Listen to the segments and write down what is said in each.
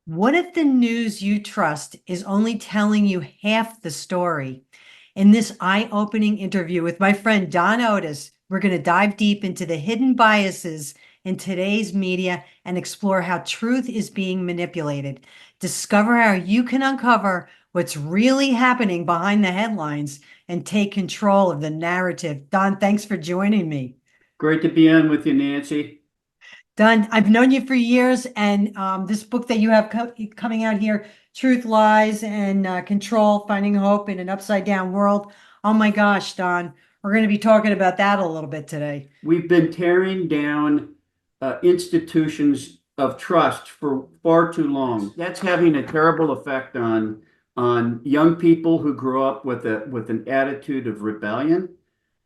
What if the news you trust is only telling you half the story? In this eye-opening interview with my friend Don Otis, we're going to dive deep into the hidden biases in today's media and explore how truth is being manipulated. Discover how you can uncover what's really happening behind the headlines and take control of the narrative. Don, thanks for joining me. Great to be on with you, Nancy. Done. I've known you for years, and this book that you have coming out here, Truth, Lies, and Control, Finding Hope in an Upside Down World. Oh my gosh, Don, we're going to be talking about that a little bit today. We've been tearing down institutions of trust for far too long. That's having a terrible effect on young people who grow up with an attitude of rebellion.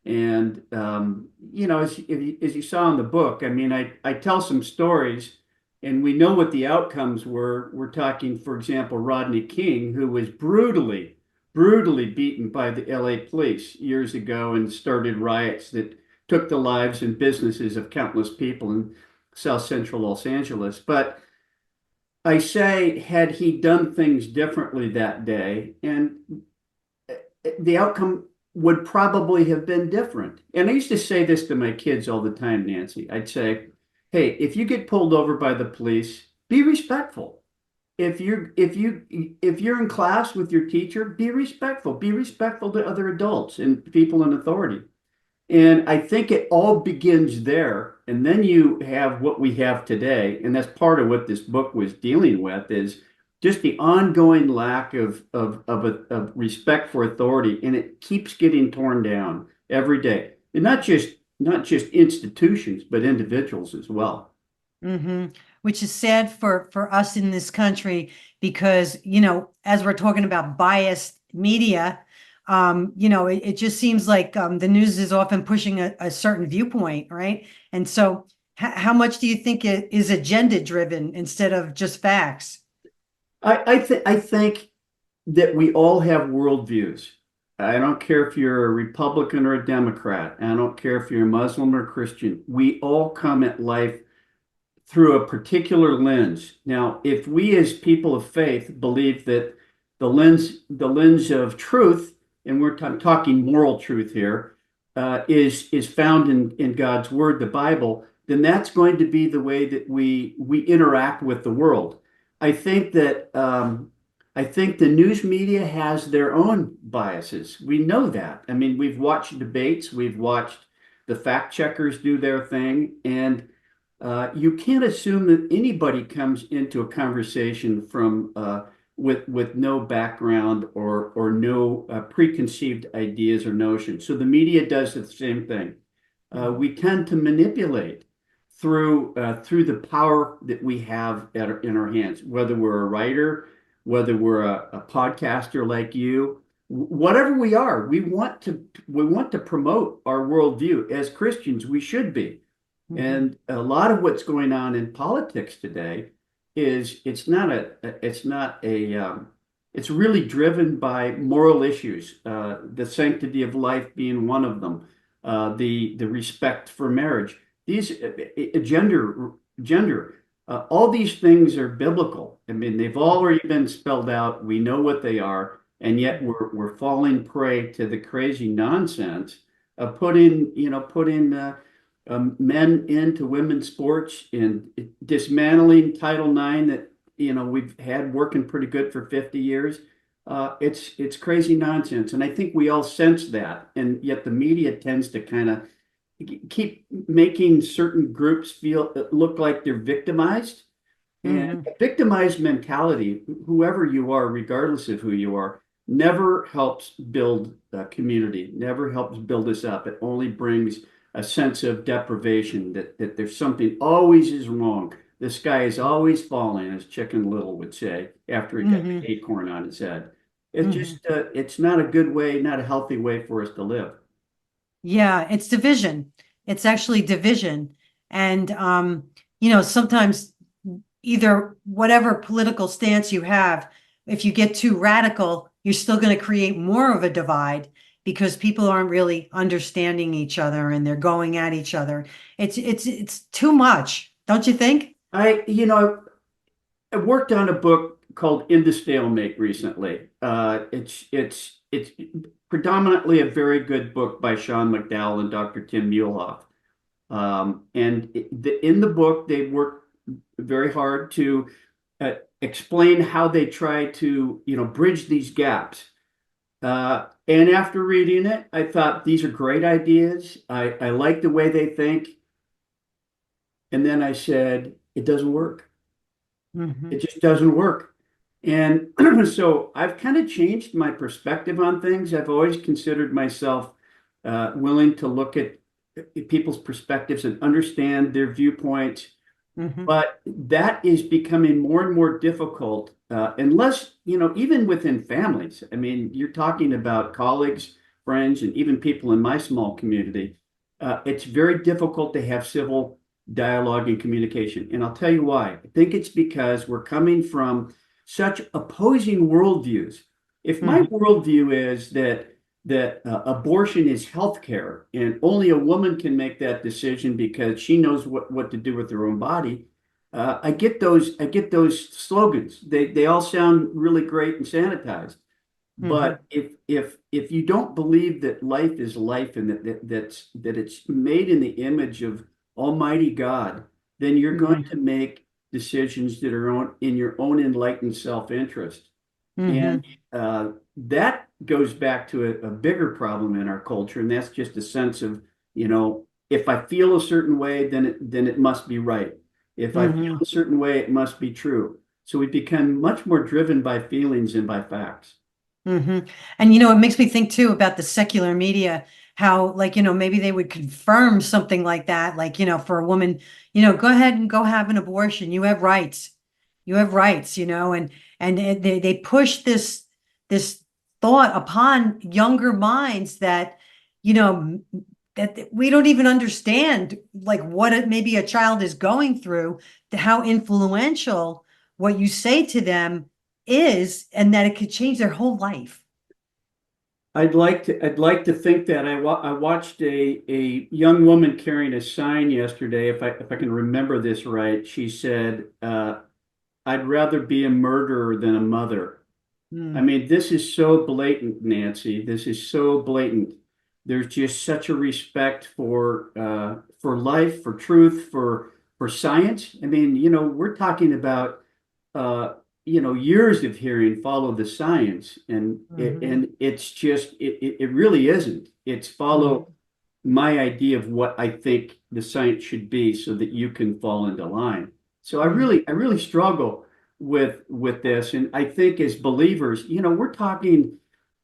And as you saw in the book, I mean, I tell some stories, and we know what the outcomes were. We're talking, for example, Rodney King, who was brutally beaten by the LA police years ago and started riots that took the lives and businesses of countless people in South Central Los Angeles. But I say, had he done things differently that day, and the outcome would probably have been different. And I used to say this to my kids all the time, Nancy. I'd say, hey, if you get pulled over by the police, be respectful. If you're in class with your teacher, be respectful. Be respectful to other adults and people in authority. And I think it all begins there. And then you have what we have today. And that's part of what this book was dealing with is just the ongoing lack of respect for authority. And it keeps getting torn down every day. And not just institutions, but individuals as well. Hmm. Which is sad for us in this country because, as we're talking about biased media, it just seems like the news is often pushing a certain viewpoint, right? And so, how much do you think it is agenda driven instead of just facts? I think that we all have worldviews. I don't care if you're a Republican or a Democrat. I don't care if you're a Muslim or Christian. We all come at life through a particular lens. Now, if we as people of faith believe that the lens of truth, and we're talking moral truth here, is found in God's word, the Bible, then that's going to be the way that we interact with the world. I think that I think the news media has their own biases. We know that. I mean, we've watched debates, we've watched the fact checkers do their thing, and you can't assume that anybody comes into a conversation from with no background or no preconceived ideas or notions. So the media does the same thing. We tend to manipulate through the power that we have in our hands, whether we're a writer, whether we're a podcaster like you, whatever we are, we want to promote our worldview. As Christians, we should be. Mhm. And a lot of what's going on in politics today is it's really driven by moral issues, the sanctity of life being one of them, the respect for marriage, these gender, all these things are biblical. I mean, they've already been spelled out. We know what they are, and yet we're falling prey to the crazy nonsense of putting men into women's sports and dismantling Title IX that we've had working pretty good for 50 years. It's crazy nonsense, and I think we all sense that, and yet the media tends to kind of keep making certain groups feel look like they're victimized. And Mhm. a victimized mentality, whoever you are, regardless of who you are, never helps build a community, never helps build us up. It only brings a sense of deprivation that there's something always is wrong. The sky is always falling, as Chicken Little would say after he got the Mhm. acorn on his head. It's Mhm. just, it's not a good way, not a healthy way for us to live. Yeah, it's division. It's actually division. And sometimes either whatever political stance you have, if you get too radical, you're still going to create more of a divide because people aren't really understanding each other and they're going at each other. It's too much, don't you think? I, you know, I worked on a book called In the Stalemate recently. It's predominantly a very good book by Sean McDowell and Dr. Tim Muehlhoff. In the book, they work very hard to explain how they try to, bridge these gaps. And after reading it, I thought these are great ideas. I like the way they think. And then I said, it doesn't work. Hmm. It just doesn't work. And so I've kind of changed my perspective on things. I've always considered myself willing to look at people's perspectives and understand their viewpoints. Hmm. But that is becoming more and more difficult, unless, even within families. I mean, you're talking about colleagues, friends, and even people in my small community. It's very difficult to have civil dialogue and communication. And I'll tell you why. I think it's because we're coming from such opposing worldviews. If my Hmm. worldview is that abortion is health care and only a woman can make that decision because she knows what to do with her own body, I get those slogans. They all sound really great and sanitized. Hmm. But if you don't believe that life is life and that it's made in the image of Almighty God, then you're going Hmm. to make decisions that are in your own enlightened self-interest. Hmm. And that goes back to a bigger problem in our culture, and that's just a sense of, if I feel a certain way, then it must be right. If I feel Hmm. a certain way, it must be true. So we become much more driven by feelings and by facts. Hmm. And it makes me think too about the secular media, how like, maybe they would confirm something like that, like, for a woman, go ahead and go have an abortion. You have rights. You have rights, they push this thought upon younger minds that, you know, that we don't even understand like what maybe a child is going through, to how influential what you say to them is, and that it could change their whole life. I'd like to think that I watched a young woman carrying a sign yesterday. If I can remember this right, she said, "I'd rather be a murderer than a mother." I Mm, mean, this is so blatant, Nancy. This is so blatant. There's just such a respect for life, for truth, for science. I mean, we're talking about years of hearing follow the science, and mhm, it's just it really isn't. It's follow mhm, my idea of what I think the science should be so that you can fall into line. So I mhm, really I really struggle with this. And I think as believers, we're talking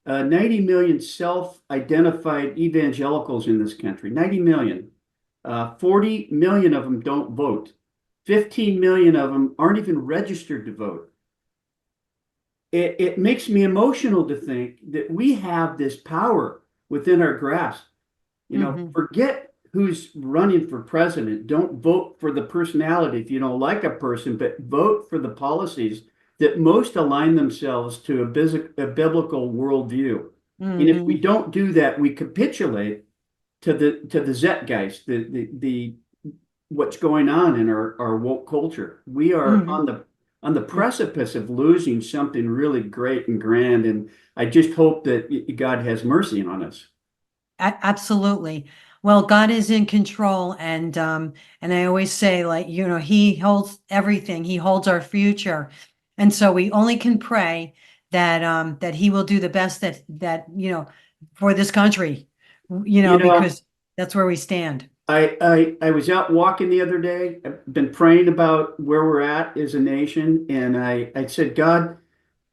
90 million self-identified evangelicals in this country, 90 million. 40 million of them don't vote. 15 million of them aren't even registered to vote. It makes me emotional to think that we have this power within our grasp. mhm, Forget who's running for president. Don't vote for the personality if you don't like a person, but vote for the policies that most align themselves to a biblical worldview. And if we mhm, don't do that, we capitulate to the Zeitgeist, the what's going on in our woke culture. We are mhm, on the mhm. precipice of losing something really great and grand, and I just hope that God has mercy on us. Absolutely. Well, God is in control, and I always say, like, He holds everything. He holds our future. And so we only can pray that He will do the best for this country, You know, because that's where we stand. I was out walking the other day. I've been praying about where we're at as a nation, and I said, God,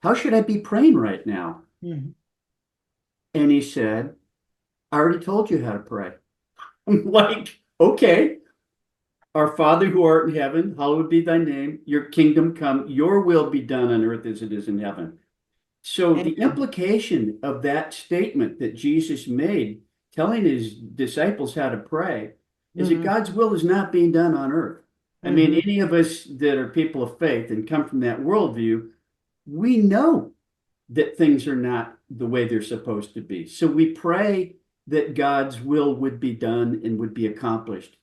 how should I be praying right now? Mhm. And he said, I already told you how to pray. I'm like, okay. Our Father who art in heaven, hallowed be thy name. Your kingdom come, your will be done on earth as it is in heaven. So the Amen. implication of that statement that Jesus made, telling his disciples how to pray, is that Hmm. God's will is not being done on earth. I mean, Hmm. any of us that are people of faith and come from that worldview, we know that things are not the way they're supposed to be. So we pray that God's will would be done and would be accomplished.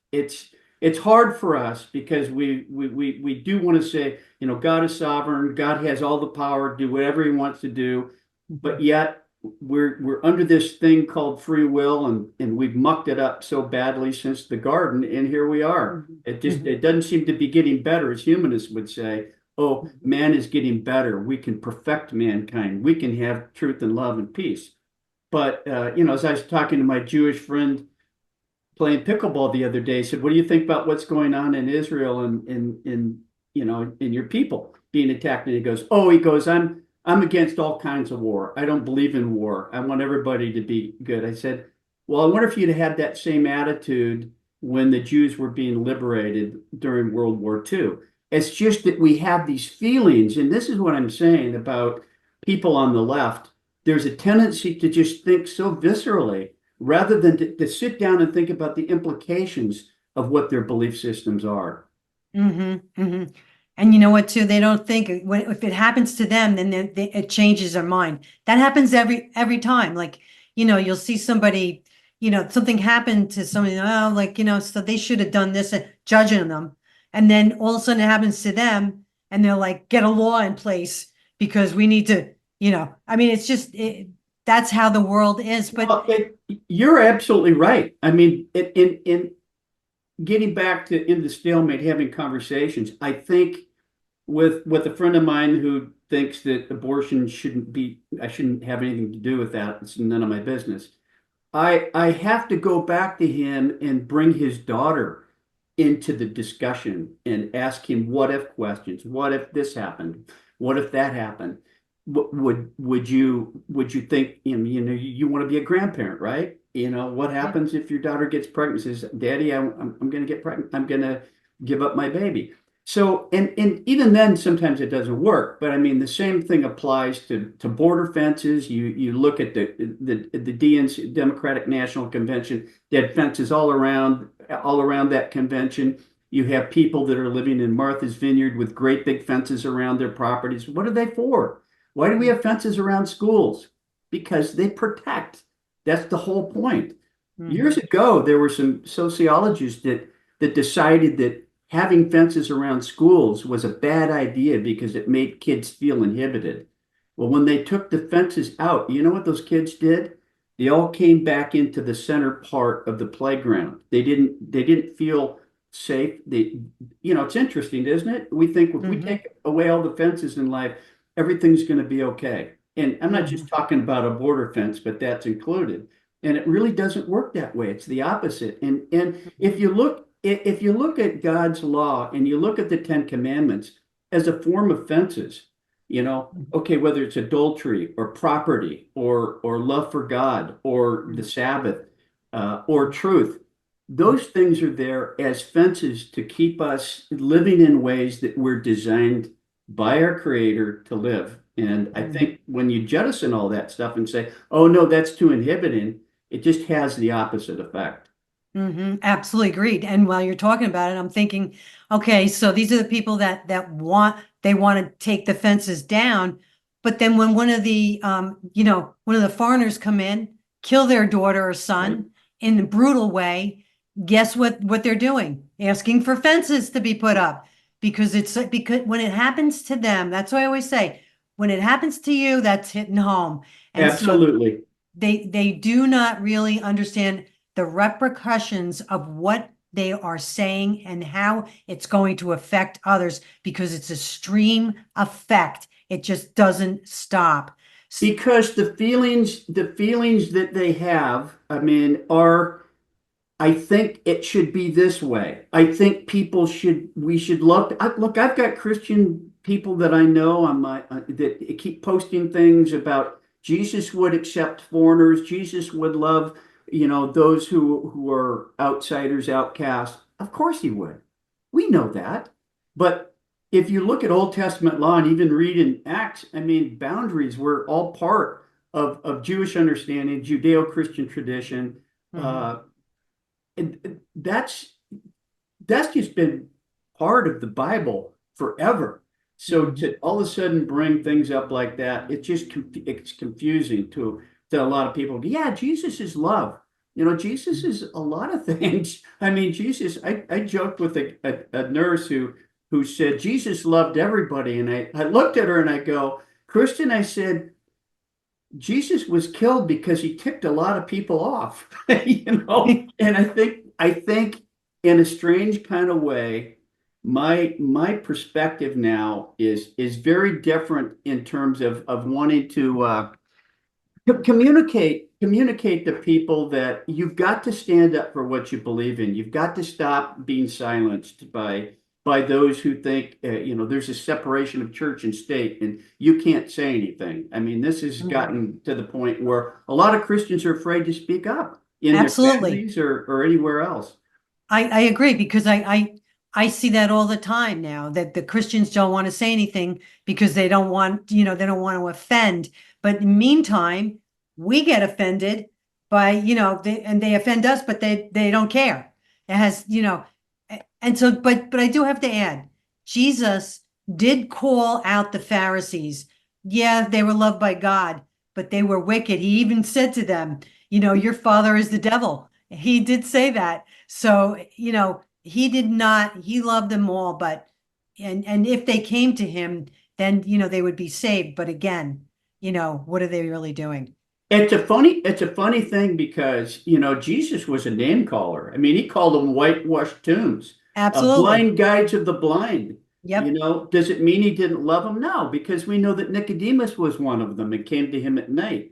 it's hard for us because we do want to say, God is sovereign, God has all the power, do whatever he wants to do, but yet we're under this thing called free will, and we've mucked it up so badly since the garden, and here we are. It doesn't seem to be getting better, as humanists would say. Oh, man is getting better. We can perfect mankind. We can have truth and love and peace. But as I was talking to my Jewish friend playing pickleball the other day, I said, "What do you think about what's going on in Israel and in your people being attacked?" And he goes, "Oh, I'm against all kinds of war. I don't believe in war. I want everybody to be good." I said, "Well, I wonder if you'd had that same attitude when the Jews were being liberated during World War II. It's just that we have these feelings, and this is what I'm saying about people on the left. There's a tendency to just think so viscerally rather than to sit down and think about the implications of what their belief systems are." And you know what, too? They don't think if it happens to them, then it changes their mind. That happens every time. Like, you'll see somebody, something happened to somebody, oh, like, so they should have done this, judging them. And then all of a sudden it happens to them, and they're like, get a law in place because we need to, I mean, it's just, that's how the world is. But Well, you're absolutely right. I mean, in getting back to in the stalemate, having conversations, I think with a friend of mine who thinks that abortion I shouldn't have anything to do with that. It's none of my business. I have to go back to him and bring his daughter into the discussion and ask him what if questions. What if this happened? What if that happened? Would you think, you want to be a grandparent, right? What happens if your daughter gets pregnant? Says, "Daddy, I'm going to get pregnant. I'm going to give up my baby." So, and even then, sometimes it doesn't work. But I mean, the same thing applies to border fences. You look at the DNC, Democratic National Convention. They had fences all around that convention. You have people that are living in Martha's Vineyard with great big fences around their properties. What are they for? Why do we have fences around schools? Because they protect. That's the whole point. Years ago, there were some sociologists that decided that having fences around schools was a bad idea because it made kids feel inhibited. Well, when they took the fences out, you know what those kids did? They all came back into the center part of the playground. They didn't feel safe. It's interesting, isn't it? We think if we take away all the fences in life, everything's going to be okay. And I'm not just talking about a border fence, but that's included. And it really doesn't work that way. It's the opposite. And if you look at God's law and you look at the Ten Commandments as a form of fences, okay, whether it's adultery or property or love for God or the Sabbath or truth, those things are there as fences to keep us living in ways that we're designed by our Creator to live. And I think when you jettison all that stuff and say, "Oh no, that's too inhibiting," it just has the opposite effect. Absolutely agreed. And while you're talking about it, I'm thinking, okay, so these are the people that want to take the fences down, but then when one of the foreigners come in, kill their daughter or son in a brutal way, guess what they're doing? Asking for fences to be put up because when it happens to them, that's what I always say, when it happens to you, that's hitting home. And so Absolutely. they do not really understand the repercussions of what they are saying and how it's going to affect others because it's a stream effect. It just doesn't stop. Because the feelings that they have, I mean, I think it should be this way. I think we should look. I've got Christian people that I know on that keep posting things about Jesus would accept foreigners. Jesus would love, those who are outsiders, outcasts. Of course he would. We know that. But if you look at Old Testament law and even read in Acts, I mean, boundaries were all part of Jewish understanding, Judeo-Christian tradition. Mhm. And that's just been part of the Bible forever. So to all of a sudden bring things up like that, it's confusing to a lot of people. Yeah, Jesus is love. Jesus is a lot of things. I mean, Jesus, I joked with a nurse who said Jesus loved everybody. And I looked at her and I go, Kristen, I said, Jesus was killed because he ticked a lot of people off, And I think in a strange kind of way, my perspective now is very different in terms of wanting to communicate to people that you've got to stand up for what you believe in. You've got to stop being silenced by those who think there's a separation of church and state and you can't say anything. I mean, this has Mhm. gotten to the point where a lot of Christians are afraid to speak up in their Absolutely. families or anywhere else. I agree because I see that all the time now that the Christians don't want to say anything because they don't want, they don't want to offend. But in the meantime, we get offended by, and they offend us, but they don't care. It has, and so, but I do have to add, Jesus did call out the Pharisees. Yeah, they were loved by God, but they were wicked. He even said to them, your father is the devil. He did say that. So, he did not, he loved them all, but, and if they came to him, then, they would be saved. But again, what are they really doing? It's a funny thing because, Jesus was a name caller. I mean, he called them whitewashed tombs, Absolutely. blind guides of the blind. Yep. Does it mean he didn't love them? No, because we know that Nicodemus was one of them and came to him at night.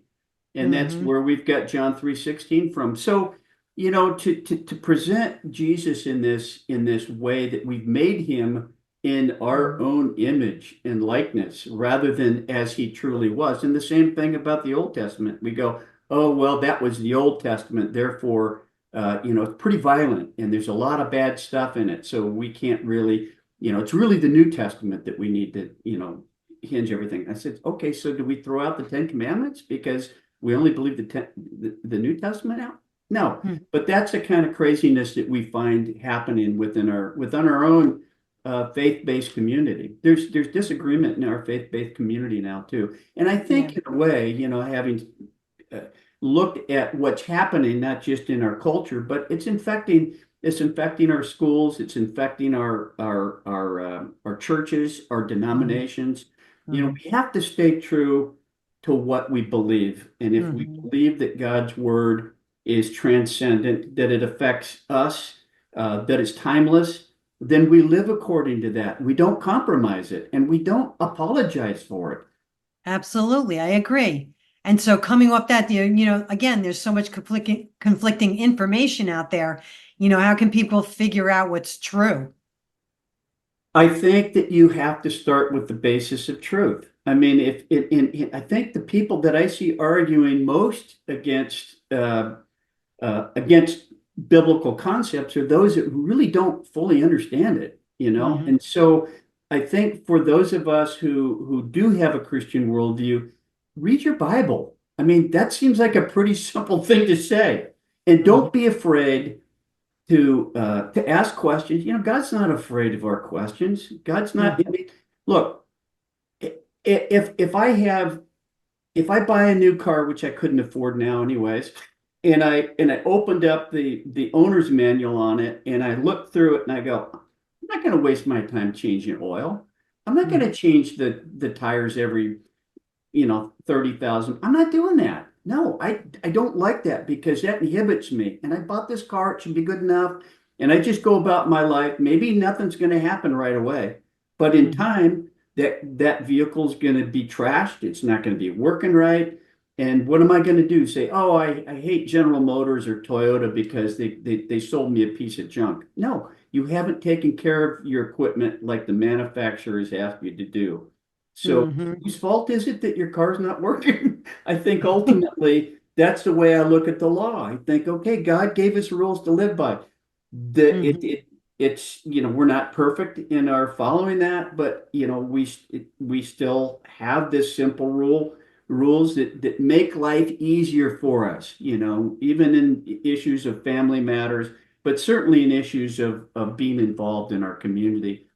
And that's Hmm. where we've got John 3:16 from. So, to present Jesus in this way that we've made him in our Hmm. own image and likeness rather than as he truly was. And the same thing about the Old Testament. We go, oh, well, that was the Old Testament. Therefore, it's pretty violent and there's a lot of bad stuff in it. So we can't really, it's really the New Testament that we need to, hinge everything. I said, okay, so do we throw out the Ten Commandments because we only believe the New Testament now? No, but that's the kind of craziness that we find happening within our own faith-based community. There's disagreement in our faith-based community now too, and I Yeah. think in a way, having uh, looked at what's happening not just in our culture, but it's infecting our schools, it's infecting our churches, our Hmm. denominations. Hmm. We have to stay true to what we believe, and if we Hmm. believe that God's word is transcendent, that it affects us, that it's timeless, then we live according to that. We don't compromise it and we don't apologize for it. Absolutely, I agree. And so coming off that, again, there's so much conflicting information out there. How can people figure out what's true? I think that you have to start with the basis of truth. I mean, if I think the people that I see arguing most against biblical concepts are those that really don't fully understand it. Hmm. And so I think for those of us who do have a Christian worldview, read your Bible. I mean, that seems like a pretty simple thing to say. And don't Hmm. be afraid to ask questions. God's not afraid of our questions. God's not. I Hmm. mean, look, if I buy a new car, which I couldn't afford now anyways, and I opened up the owner's manual on it and I looked through it and I go, I'm not going to waste my time changing oil. I'm not going to Hmm. change the tires every 30,000. I'm not doing that. No, I don't like that because that inhibits me. And I bought this car, it should be good enough. And I just go about my life. Maybe nothing's going to happen right away, but in Hmm. time, that vehicle's going to be trashed. It's not going to be working right. And what am I going to do? Say, oh, I hate General Motors or Toyota because they sold me a piece of junk. No, you haven't taken care of your equipment like the manufacturers asked you to do. So Hmm. whose fault is it that your car's not working? I think ultimately that's the way I look at the law. I think, okay, God gave us rules to live by. The it, Hmm. it it's we're not perfect in our following that, but we still have this simple rules that make life easier for us. Even in issues of family matters, but certainly in issues of being involved in our community.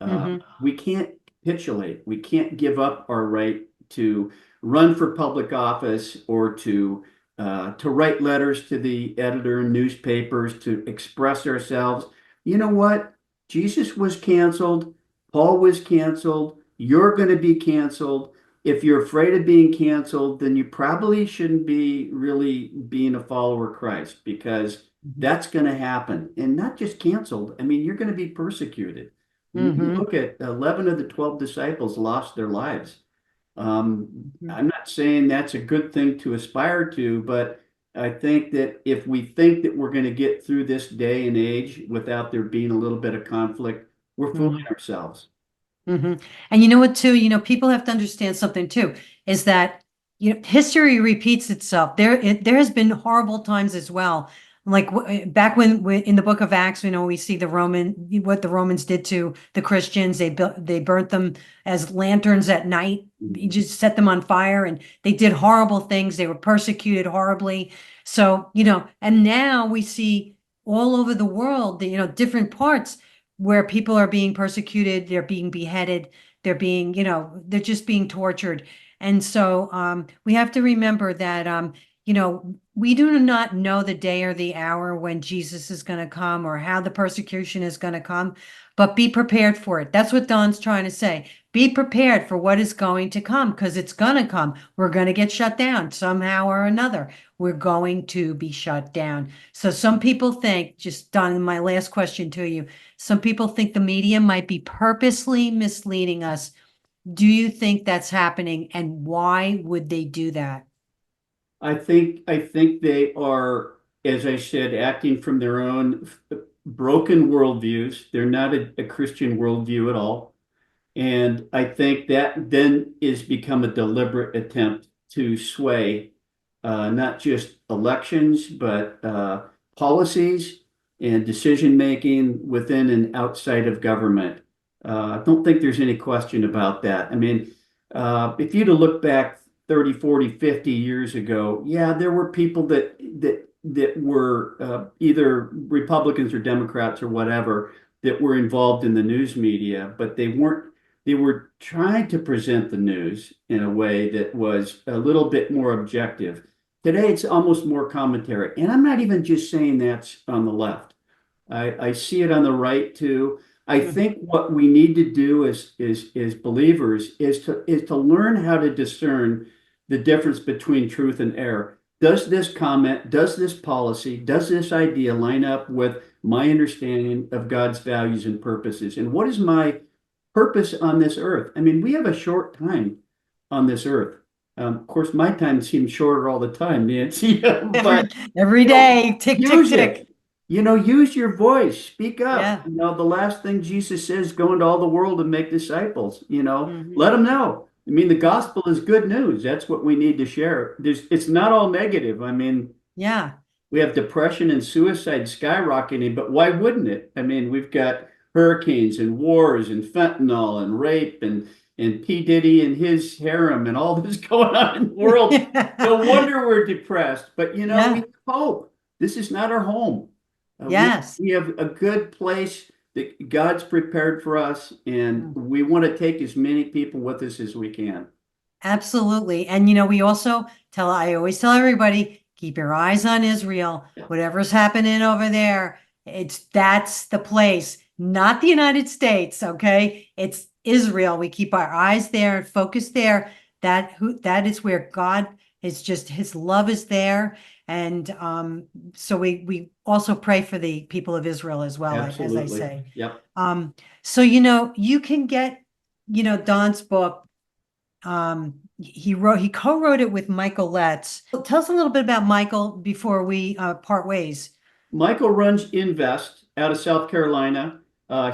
Hmm. We can't capitulate. We can't give up our right to run for public office or to to write letters to the editor in newspapers, to express ourselves. You know what? Jesus was canceled. Paul was canceled. You're going to be canceled. If you're afraid of being canceled, then you probably shouldn't be really being a follower of Christ, because that's going to happen. And not just canceled. I mean, you're going to be persecuted. You Mm-hmm. look at 11 of the 12 disciples lost their lives. Mm-hmm. I'm not saying that's a good thing to aspire to, but I think that if we think that we're going to get through this day and age without there being a little bit of conflict, we're fooling ourselves. Hmm. And you know what, too? People have to understand something too, is that history repeats itself. There has been horrible times as well. Like back when in the book of Acts, we see what the Romans did to the Christians. They burnt them as lanterns at night. You Mhm. just set them on fire, and they did horrible things. They were persecuted horribly. So, and now we see all over the world, different parts where people are being persecuted, they're being beheaded, they're just being tortured. And so we have to remember that, we do not know the day or the hour when Jesus is going to come or how the persecution is going to come, but be prepared for it. That's what Don's trying to say. Be prepared for what is going to come, because it's going to come. We're going to get shut down somehow or another. We're going to be shut down. So some people think, just Don, my last question to you, some people think the media might be purposely misleading us. Do you think that's happening, and why would they do that? I think they are, as I said, acting from their own broken worldviews. They're not a Christian worldview at all. And I think that then is become a deliberate attempt to sway not just elections, but policies and decision making within and outside of government. I don't think there's any question about that. I mean, if you'd have looked back 30, 40, 50 years ago, yeah, there were people that were either Republicans or Democrats or whatever that were involved in the news media, but they were trying to present the news in a way that was a little bit more objective. Today, it's almost more commentary. And I'm not even just saying that's on the left. I see it on the right too. I Mhm. think what we need to do as believers is to learn how to discern the difference between truth and error. Does this comment, does this policy, does this idea line up with my understanding of God's values and purposes? And what is my purpose on this earth? I mean, we have a short time on this earth. Of course, my time seems shorter all the time, Nancy, Every but every day, tick, tick, use it. tick. Use your voice, speak up. Yeah. The last thing Jesus says, go into all the world and make disciples, let Hmm. them know. I mean, the gospel is good news. That's what we need to share. It's not all negative. I mean, Yeah. we have depression and suicide skyrocketing, but why wouldn't it? I mean, we've got hurricanes and wars and fentanyl and rape and P. Diddy and his harem and all this going on in the world. No wonder we're depressed. But we Yeah. have hope. This is not our home. We Yes. we have a good place that God's prepared for us, and we want to take as many people with us as we can. Absolutely. And I always tell everybody, keep your eyes on Israel. Yeah, Whatever's happening over there, that's the place, not the United States, okay? It's Israel. We keep our eyes there and focus there. That is where God is, just his love is there. And so we also pray for the people of Israel as well, as I absolutely. say. Yep. So you can get, Don's book. He co-wrote it with Michael Letts. Tell us a little bit about Michael before we part ways. Michael runs Invest out of South Carolina.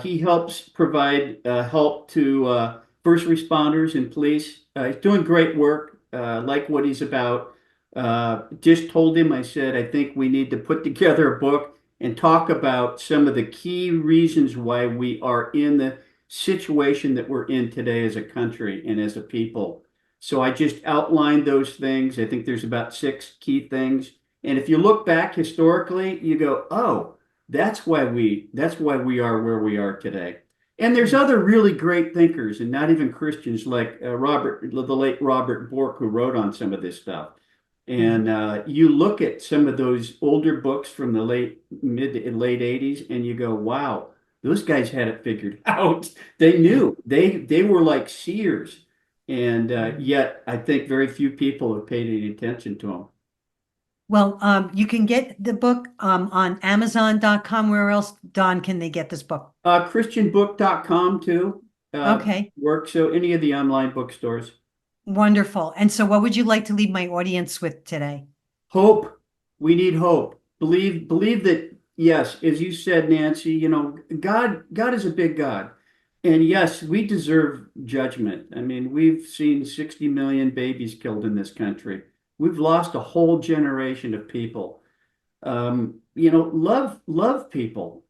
He helps provide help to first responders and police. He's doing great work, like what he's about. Just told him, I said, I think we need to put together a book and talk about some of the key reasons why we are in the situation that we're in today as a country and as a people. So I just outlined those things. I think there's about 6 key things. And if you look back historically, you go, oh, that's why we are where we are today. And there's other really great thinkers, and not even Christians, like the late Robert Bork, who wrote on some of this stuff. And you look at some of those older books from the mid to late 80s and you go, wow, those guys had it figured out. They knew. They were like seers. And yet I think very few people have paid any attention to them. Well, you can get the book on Amazon.com. Where else, Don, can they get this book? Christianbook.com too Okay, works. So any of the online bookstores. wonderful. And so what would you like to leave my audience with today? Hope. We need hope. Believe that, yes, as you said, Nancy, God is a big God. And yes, we deserve judgment. I mean, we've seen 60 million babies killed in this country. We've lost a whole generation of people. Love people,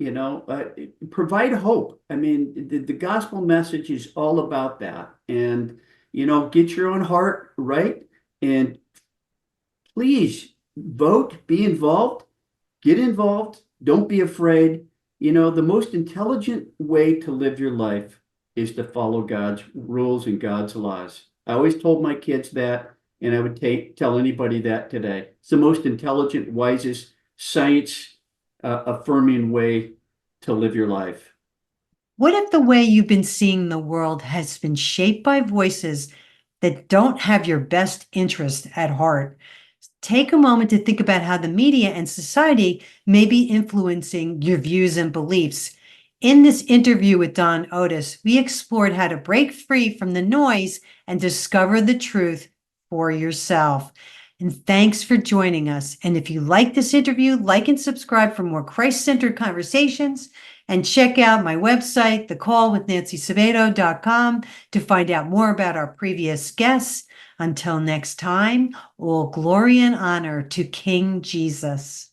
provide hope. I mean, the gospel message is all about that. And, get your own heart right. And please vote, be involved, get involved. Don't be afraid. The most intelligent way to live your life is to follow God's rules and God's laws. I always told my kids that, and I would tell anybody that today. It's the most intelligent, wisest, science affirming way to live your life. What if the way you've been seeing the world has been shaped by voices that don't have your best interest at heart? Take a moment to think about how the media and society may be influencing your views and beliefs. In this interview with Don Otis, we explored how to break free from the noise and discover the truth for yourself. And thanks for joining us. And if you like this interview, like and subscribe for more Christ-centered conversations. And check out my website, thecallwithNancySabato.com, to find out more about our previous guests. Until next time, all glory and honor to King Jesus.